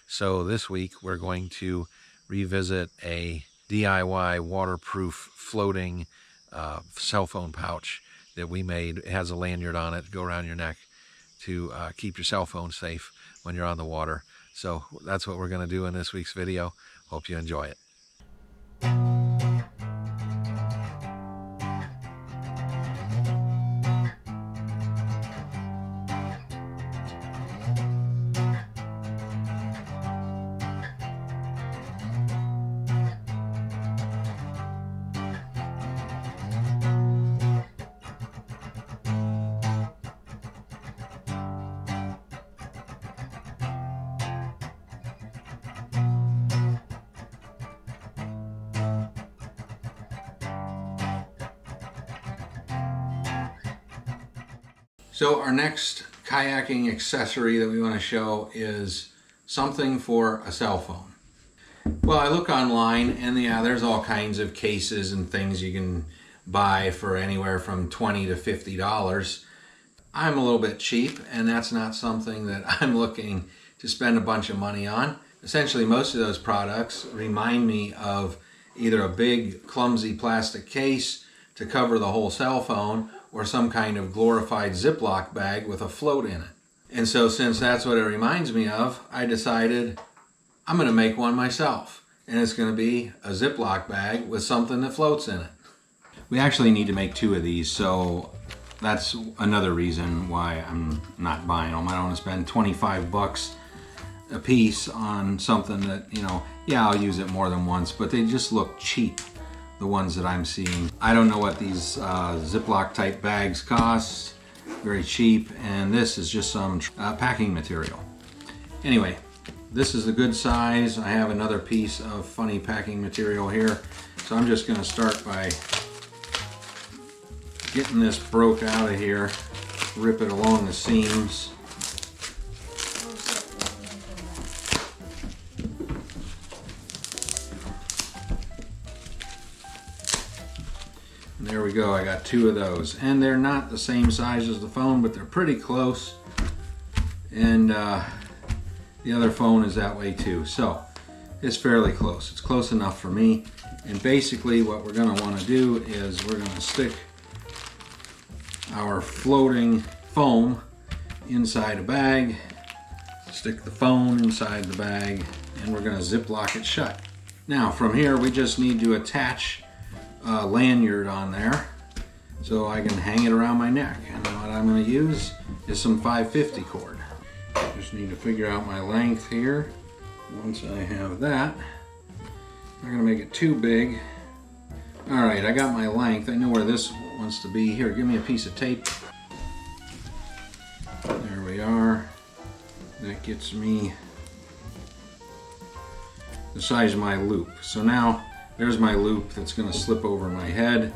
So this week we're going to revisit a DIY waterproof floating cell phone pouch that we made. It has a lanyard on it, go around your neck to keep your cell phone safe when you're on the water. So that's what we're going to do in this week's video. Hope you enjoy it. So our next kayaking accessory that we want to show is something for a cell phone. Well, I look online and yeah, there's all kinds of cases and things you can buy for anywhere from $20 to $50. I'm a little bit cheap, and that's not something that I'm looking to spend a bunch of money on. Essentially, most of those products remind me of either a big clumsy plastic case to cover the whole cell phone, or some kind of glorified Ziploc bag with a float in it. And so since that's what it reminds me of, I decided I'm going to make one myself. And it's going to be a Ziploc bag with something that floats in it. We actually need to make 2 of these, so that's another reason why I'm not buying them. I don't want to spend 25 bucks a piece on something that, yeah, I'll use it more than once, but they just look cheap. The ones that I'm seeing. I don't know what these Ziploc type bags cost. Very cheap, and this is just some packing material. Anyway, this is a good size. I have another piece of funny packing material here, so I'm just going to start by getting this broke out of here, rip it along the seams. There we go, I got 2 of those. And they're not the same size as the phone, but they're pretty close. And the other phone is that way too. So it's fairly close. It's close enough for me. And basically what we're gonna wanna do is we're gonna stick our floating foam inside a bag, stick the phone inside the bag, and we're gonna Ziploc it shut. Now from here we just need to attach lanyard on there so I can hang it around my neck. And what I'm going to use is some 550 cord. Just need to figure out my length here. Once I have that, I'm going to make it too big. Alright, I got my length. I know where this wants to be. Here, give me a piece of tape. There we are. That gets me the size of my loop. So now there's my loop that's going to slip over my head.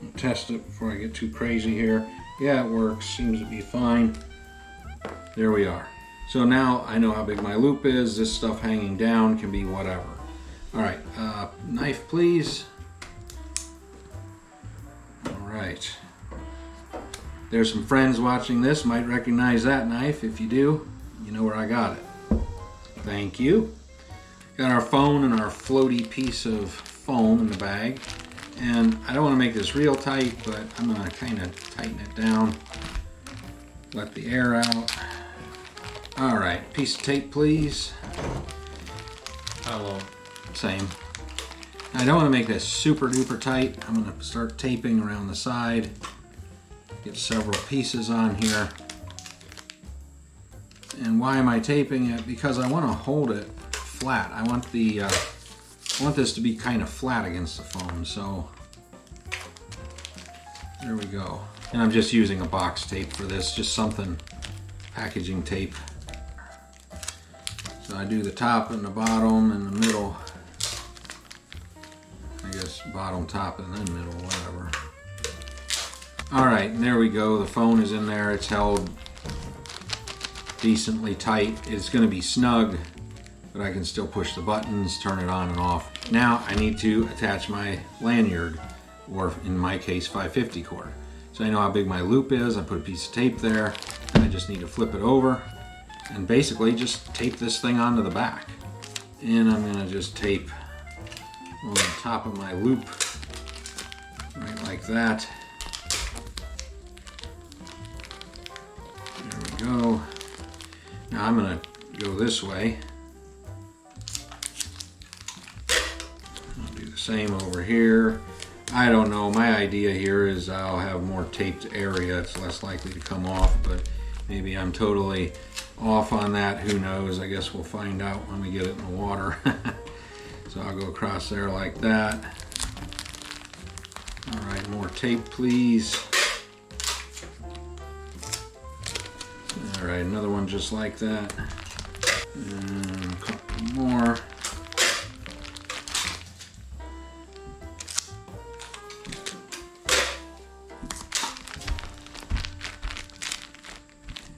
I'll test it before I get too crazy here. Yeah, it works. Seems to be fine. There we are. So now I know how big my loop is. This stuff hanging down can be whatever. Alright, knife please. Alright. There's some friends watching this, might recognize that knife. If you do, you know where I got it. Thank you. Got our phone and our floaty piece of foam in the bag. And I don't want to make this real tight, but I'm going to kind of tighten it down. Let the air out. Alright, piece of tape please. Hello. Same. I don't want to make this super duper tight. I'm going to start taping around the side. Get several pieces on here. And why am I taping it? Because I want to hold it flat. I want this to be kind of flat against the foam, so there we go. And I'm just using a box tape for this, just something, packaging tape. So I do the top and the bottom and the middle. I guess bottom, top, and then middle, whatever. Alright, and there we go. The phone is in there. It's held decently tight. It's going to be snug, but I can still push the buttons, turn it on and off. Now I need to attach my lanyard, or in my case 550 cord. So I know how big my loop is. I put a piece of tape there, and I just need to flip it over And basically just tape this thing onto the back. And I'm going to just tape on the top of my loop, right like that. There we go. Now I'm going to go this way. I'll do the same over here. I don't know, my idea here is I'll have more taped area. It's less likely to come off, but maybe I'm totally off on that. Who knows? I guess we'll find out when we get it in the water. So I'll go across there like that. All right, more tape, please. All right, another one just like that. And a couple more.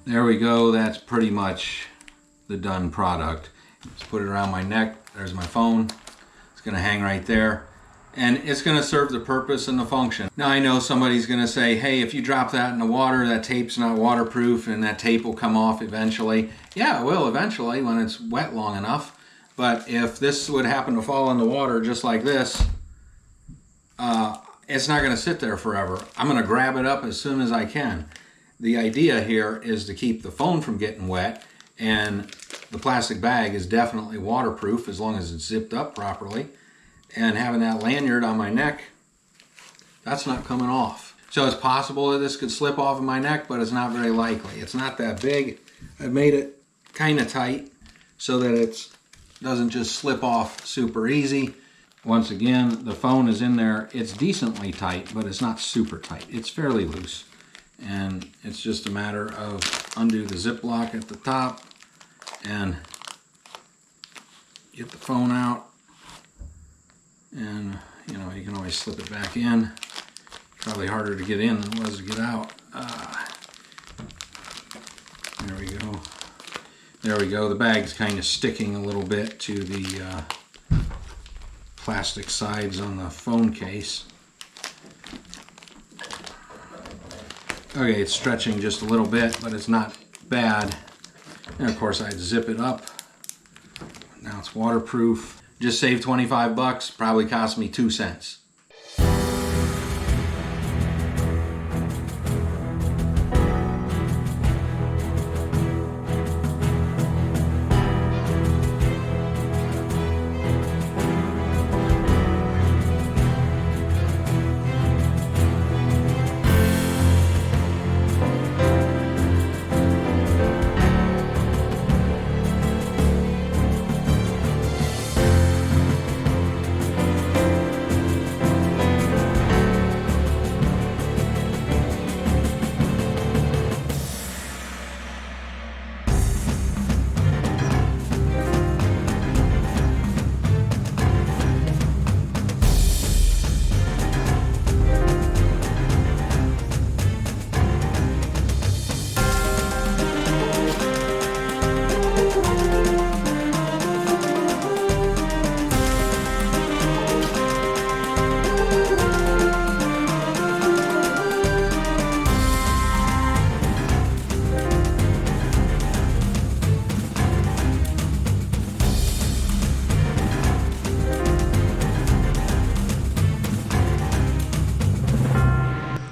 There we go, that's pretty much the done product. Just put it around my neck, there's my phone. It's gonna hang right there. And it's gonna serve the purpose and the function. Now I know somebody's gonna say, hey, if you drop that in the water, that tape's not waterproof and that tape will come off eventually. Yeah, it will eventually when it's wet long enough. But if this would happen to fall in the water just like this, it's not gonna sit there forever. I'm gonna grab it up as soon as I can. The idea here is to keep the phone from getting wet, and the plastic bag is definitely waterproof as long as it's zipped up properly. And having that lanyard on my neck, that's not coming off. So it's possible that this could slip off of my neck, but it's not very likely. It's not that big. I've made it kind of tight so that it doesn't just slip off super easy. Once again, the phone is in there. It's decently tight, but it's not super tight. It's fairly loose. And it's just a matter of undo the zip lock at the top and get the phone out. And you know, you can always slip it back in. Probably harder to get in than it was to get out. There we go. There we go. The bag's kind of sticking a little bit to the plastic sides on the phone case. Okay, it's stretching just a little bit, but it's not bad. And of course I'd zip it up. Now it's waterproof. Just saved 25 bucks, probably cost me 2 cents.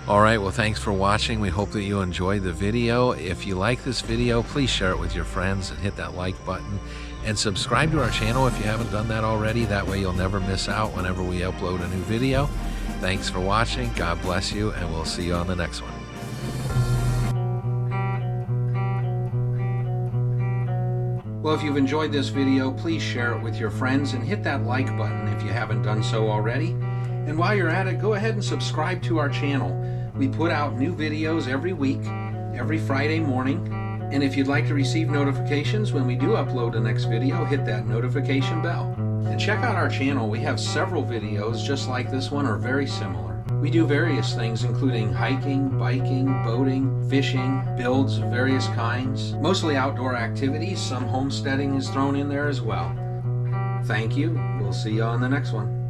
Alright, well thanks for watching. We hope that you enjoyed the video. If you like this video, please share it with your friends and hit that like button. And subscribe to our channel if you haven't done that already. That way you'll never miss out whenever we upload a new video. Thanks for watching. God bless you, and we'll see you on the next one. Well, if you've enjoyed this video, please share it with your friends and hit that like button if you haven't done so already. And while you're at it, go ahead and subscribe to our channel. We put out new videos every week, every Friday morning. And if you'd like to receive notifications when we do upload the next video, hit that notification bell. And check out our channel. We have several videos just like this one or very similar. We do various things including hiking, biking, boating, fishing, builds of various kinds, mostly outdoor activities. Some homesteading is thrown in there as well. Thank you. We'll see you on the next one.